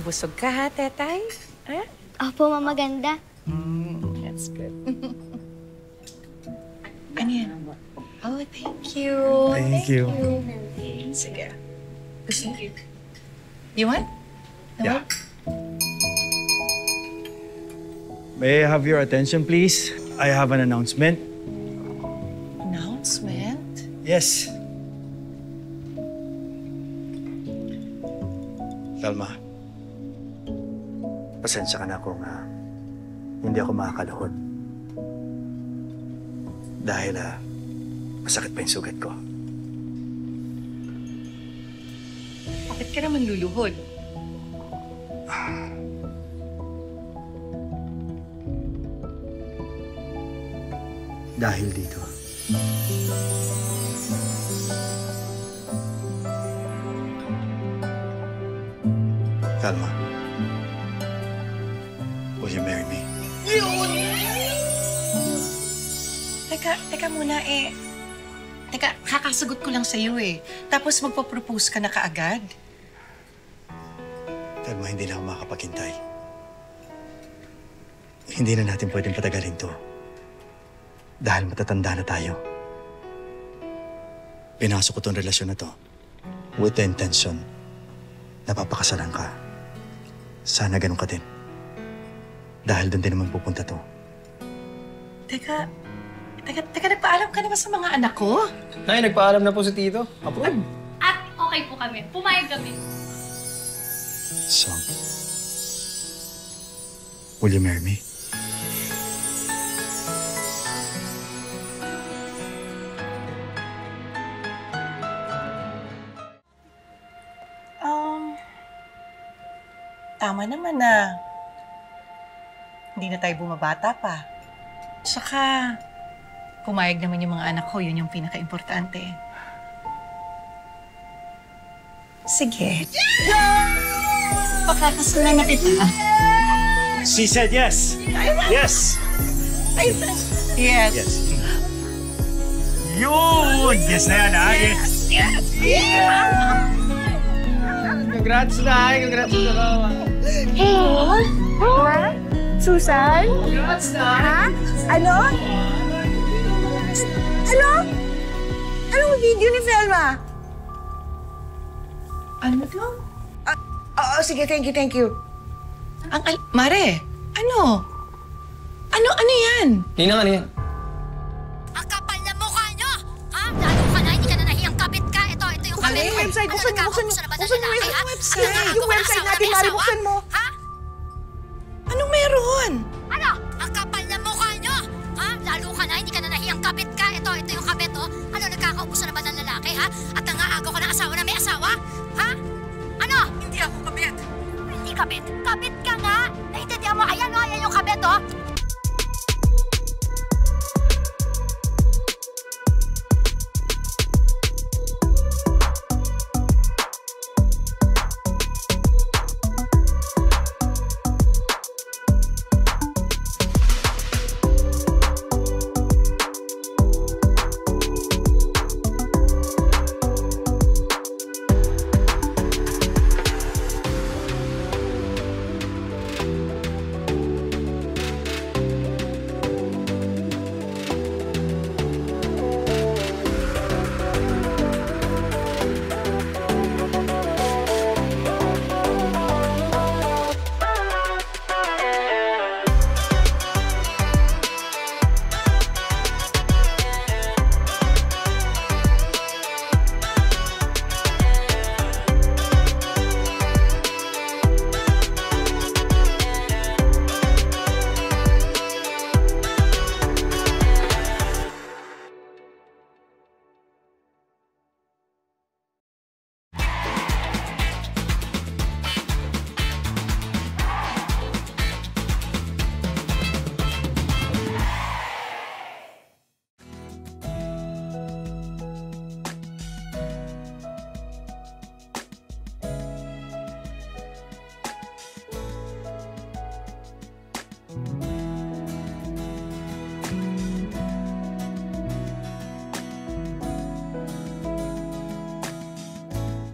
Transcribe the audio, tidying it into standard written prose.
busog ka ha, Tetay? Ha? Opo, mamaganda. That's good. Ano yan? Oh, thank you. Thank you. Sige. Gusto mo? You want? No? Yeah. May I have your attention, please? I have an announcement. Announcement? Yes. Salma, pasensya ka na kung hindi ako makakalahod. Dahil masakit pa yung sugat ko. Bakit ka naman luluhod? Dahil dito. Salma, will you marry me? Teka muna Teka, kakasagot ko lang sa'yo Tapos magpo-propose ka na kaagad. Salma, hindi na ako makapaghintay. Hindi na natin pwedeng patagalin to. Dahil matatanda na tayo. Pinasok ko tong relasyon na to with the intention na papakasalan ka. Sana ganun ka din. Dahil doon din naman pupunta to. Teka, nagpaalam ka na ba sa mga anak ko? Nay, nagpaalam na po si Tito. Approve. At okay po kami. Pumayag kami. So, will you marry me? Tama naman na hindi na tayo bumabata pa. Saka, pumayag naman yung mga anak ko, yun yung pinaka-importante. Sige. Pakakasalan na kita. She said yes. Yes. Yes. Yes. Yun! Yes na yan, ha? Yes. Congrats, Nay. Congrats sa dalawa. Ha? Susan? Congrats, Nay. Ha? Ano? Ano? Anong video ni Velma? Ano to? Oo, sige, thank you. Mare, ano? Ano yan? Ninang, ano yan? Ang kapal na mukha nyo! Ha? Lalo ka na, hindi ka na nahiyang kabit ka. Ito yung kabit Yung mo. website, buksan mo. Yung website natin, Mari, Mari, buksan mo. Ha? Anong meron? Ano? Ang kapal na mukha nyo! Ha? Lalo ka na, hindi ka na nahiyang kabit ka. Ito yung kabit, oh. Ano, nagkakaubusan na ba ng lalaki, ha? At nangaagaw ka ng asawa na may asawa? Ha? Ano? Hindi ako kabit. Hindi kabit. Kabit ka nga! Naintindihan mo? Ayan, oh. Ayan yung kabit, oh.